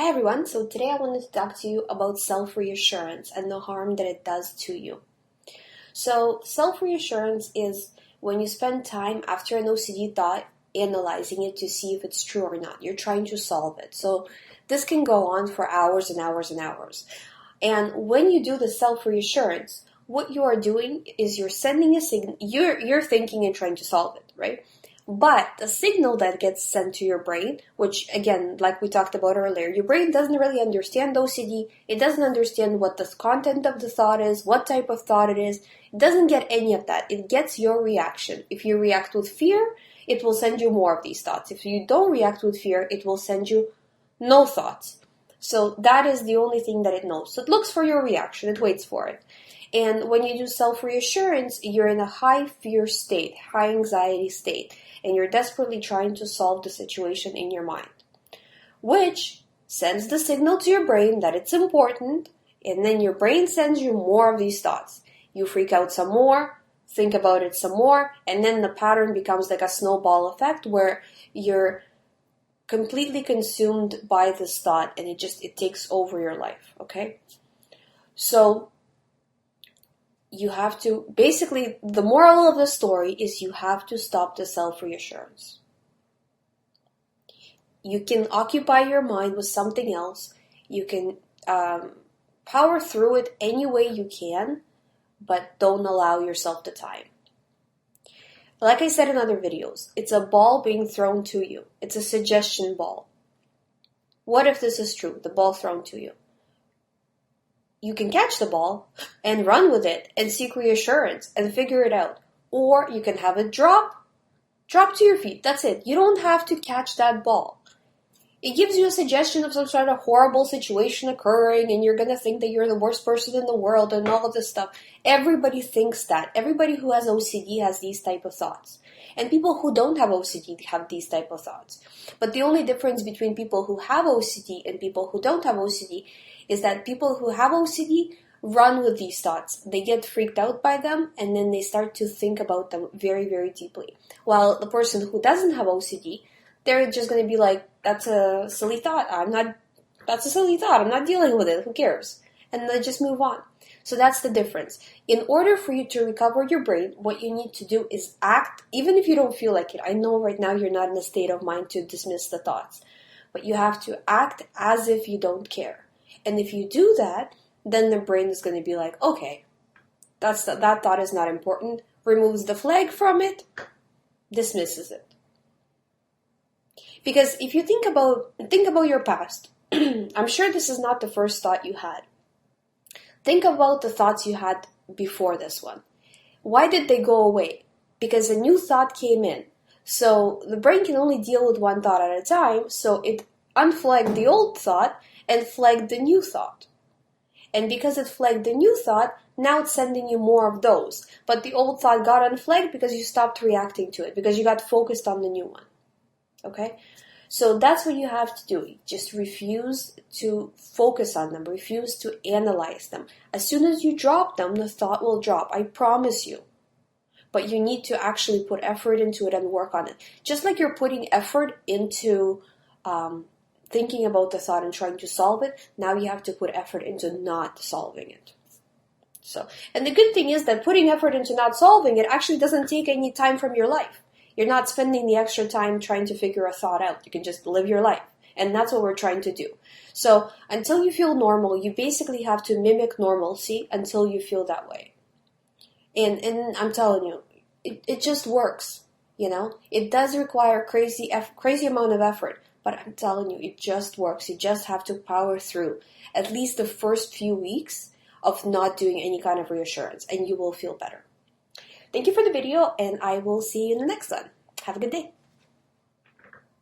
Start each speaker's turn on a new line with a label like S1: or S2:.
S1: Hi everyone, so today I wanted to talk to you about self-reassurance and the harm that it does to you. So self-reassurance is when you spend time after an OCD thought analyzing it to see if it's true or not. You're trying to solve it. So this can go on for hours and hours and hours. And when you do the self-reassurance, what you are doing is you're sending a signal, you're thinking and trying to solve it, right? But the signal that gets sent to your brain, which again, like we talked about earlier, your brain doesn't really understand OCD. It doesn't understand what the content of the thought is, what type of thought it is. It doesn't get any of that. It gets your reaction. If you react with fear, it will send you more of these thoughts. If you don't react with fear, it will send you no thoughts. So that is the only thing that it knows. So it looks for your reaction. It waits for it. And when you do self-reassurance, you're in a high fear state, high anxiety state, and you're desperately trying to solve the situation in your mind, which sends the signal to your brain that it's important, and then your brain sends you more of these thoughts. You freak out some more, think about it some more, and then the pattern becomes like a snowball effect where you're completely consumed by this thought and it takes over your life, okay? So you have to, basically, the moral of the story is you have to stop the self-reassurance. You can occupy your mind with something else. You can power through it any way you can, but don't allow yourself the time. Like I said in other videos, it's a ball being thrown to you. It's a suggestion ball. What if this is true, the ball thrown to you? You can catch the ball and run with it and seek reassurance and figure it out. Or you can have it drop to your feet. That's it. You don't have to catch that ball. It gives you a suggestion of some sort of horrible situation occurring and you're going to think that you're the worst person in the world and all of this stuff. Everybody thinks that. Everybody who has OCD has these type of thoughts. And people who don't have OCD have these type of thoughts. But the only difference between people who have OCD and people who don't have OCD is that people who have OCD run with these thoughts. They get freaked out by them and then they start to think about them very, very deeply. While the person who doesn't have OCD, they're just going to be like, that's a silly thought. I'm not dealing with it. Who cares? And they just move on. So that's the difference. In order for you to recover your brain, what you need to do is act, even if you don't feel like it. I know right now you're not in a state of mind to dismiss the thoughts, but you have to act as if you don't care. And if you do that, then the brain is going to be like, okay, that thought is not important, removes the flag from it, dismisses it. Because if you think about your past, I'm sure this is not the first thought you had. Think about the thoughts you had before this one. Why did they go away? Because a new thought came in. So the brain can only deal with one thought at a time, so it unflagged the old thought and flagged the new thought. And because it flagged the new thought, now it's sending you more of those. But the old thought got unflagged because you stopped reacting to it, because you got focused on the new one. Okay? So that's what you have to do. Just refuse to focus on them. Refuse to analyze them. As soon as you drop them, the thought will drop. I promise you. But you need to actually put effort into it and work on it. Just like you're putting effort into thinking about the thought and trying to solve it, now you have to put effort into not solving it. So, and the good thing is that putting effort into not solving it actually doesn't take any time from your life. You're not spending the extra time trying to figure a thought out. You can just live your life. And that's what we're trying to do. So until you feel normal, you basically have to mimic normalcy until you feel that way. And I'm telling you, it just works. You know, it does require crazy amount of effort. But I'm telling you, it just works. You just have to power through at least the first few weeks of not doing any kind of reassurance. And you will feel better. Thank you for the video, and I will see you in the next one. Have a good day.